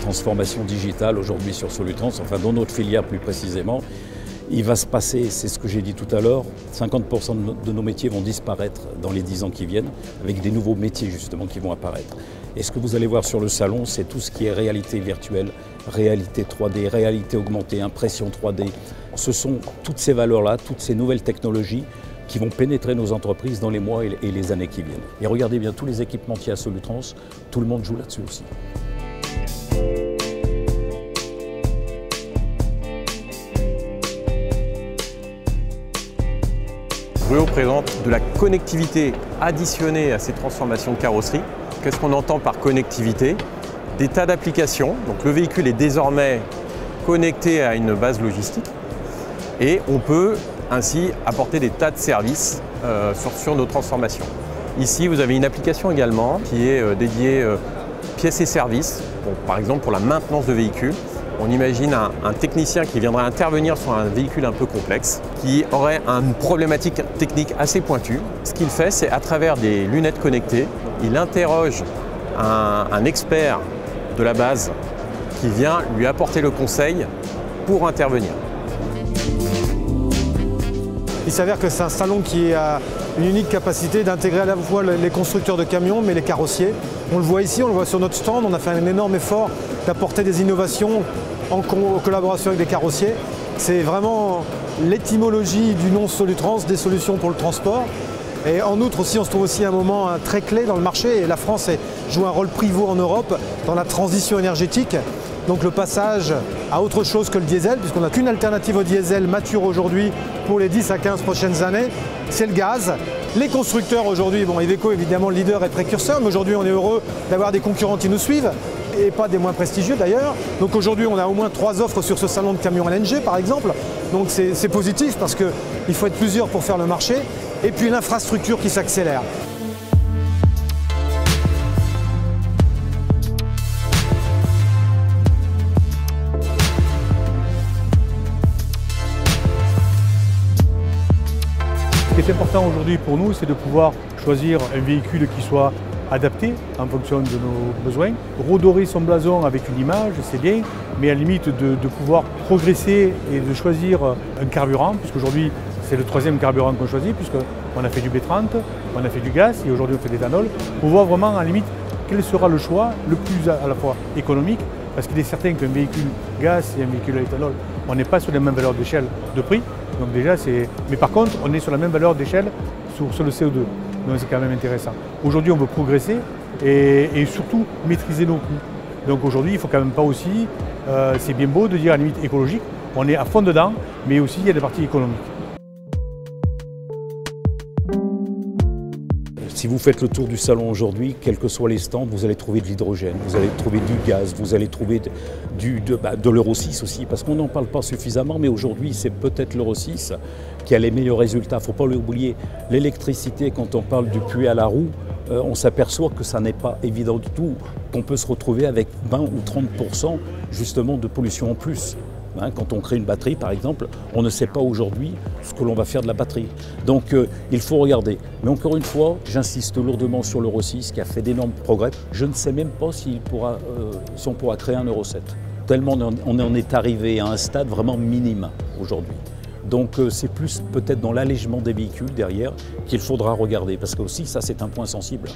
transformation digitale aujourd'hui sur Solutrans, enfin dans notre filière plus précisément. Il va se passer, c'est ce que j'ai dit tout à l'heure, 50% de nos métiers vont disparaître dans les 10 ans qui viennent, avec des nouveaux métiers justement qui vont apparaître. Et ce que vous allez voir sur le salon, c'est tout ce qui est réalité virtuelle, réalité 3D, réalité augmentée, impression 3D. Ce sont toutes ces valeurs-là, toutes ces nouvelles technologies qui vont pénétrer nos entreprises dans les mois et les années qui viennent. Et regardez bien tous les équipementiers à Solutrans, tout le monde joue là-dessus aussi. Bruo présente de la connectivité additionnée à ces transformations de carrosserie. Qu'est-ce qu'on entend par connectivité? Des tas d'applications. Donc le véhicule est désormais connecté à une base logistique et on peut ainsi apporter des tas de services sur nos transformations. Ici, vous avez une application également qui est dédiée pièces et services, par exemple pour la maintenance de véhicules. On imagine un technicien qui viendrait intervenir sur un véhicule un peu complexe, qui aurait une problématique technique assez pointue. Ce qu'il fait, c'est à travers des lunettes connectées, il interroge un expert de la base qui vient lui apporter le conseil pour intervenir. Il s'avère que c'est un salon qui a une unique capacité d'intégrer à la fois les constructeurs de camions mais les carrossiers. On le voit ici, on le voit sur notre stand, on a fait un énorme effort d'apporter des innovations en collaboration avec des carrossiers. C'est vraiment l'étymologie du nom Solutrans, des solutions pour le transport. Et en outre aussi, on se trouve aussi à un moment très clé dans le marché et la France joue un rôle pivot en Europe dans la transition énergétique. Donc le passage à autre chose que le diesel, puisqu'on n'a qu'une alternative au diesel mature aujourd'hui pour les 10 à 15 prochaines années, c'est le gaz. Les constructeurs aujourd'hui, bon, Iveco évidemment le leader et précurseur, mais aujourd'hui on est heureux d'avoir des concurrents qui nous suivent, et pas des moins prestigieux d'ailleurs. Donc aujourd'hui on a au moins 3 offres sur ce salon de camions LNG par exemple, donc c'est positif parce qu'il faut être plusieurs pour faire le marché, et puis l'infrastructure qui s'accélère. Ce qui est important aujourd'hui pour nous, c'est de pouvoir choisir un véhicule qui soit adapté en fonction de nos besoins. Redorer son blason avec une image, c'est bien, mais à la limite de pouvoir progresser et de choisir un carburant, puisqu'aujourd'hui c'est le 3e carburant qu'on choisit, puisqu'on a fait du B30, on a fait du gaz et aujourd'hui on fait de l'éthanol, pour voir vraiment à la limite quel sera le choix le plus à la fois économique, parce qu'il est certain qu'un véhicule gaz et un véhicule à éthanol, on n'est pas sur les mêmes valeurs d'échelle de prix. Donc déjà, mais par contre, on est sur la même valeur d'échelle sur le CO2. Donc c'est quand même intéressant. Aujourd'hui, on veut progresser et surtout maîtriser nos coûts. Donc aujourd'hui, il ne faut quand même pas aussi, c'est bien beau de dire à la limite écologique, on est à fond dedans, mais aussi il y a des parties économiques. Si vous faites le tour du salon aujourd'hui, quels que soient les stands, vous allez trouver de l'hydrogène, vous allez trouver du gaz, vous allez trouver de l'Euro 6 aussi, parce qu'on n'en parle pas suffisamment, mais aujourd'hui c'est peut-être l'Euro 6 qui a les meilleurs résultats. Il ne faut pas l'oublier, l'électricité, quand on parle du puits à la roue, on s'aperçoit que ça n'est pas évident du tout, qu'on peut se retrouver avec 20 ou 30% justement de pollution en plus. Quand on crée une batterie, par exemple, on ne sait pas aujourd'hui ce que l'on va faire de la batterie. Donc il faut regarder. Mais encore une fois, j'insiste lourdement sur l'Euro 6 qui a fait d'énormes progrès. Je ne sais même pas si on pourra créer un Euro 7. Tellement on en est arrivé à un stade vraiment minime aujourd'hui. Donc c'est plus peut-être dans l'allègement des véhicules derrière qu'il faudra regarder. Parce que aussi ça c'est un point sensible.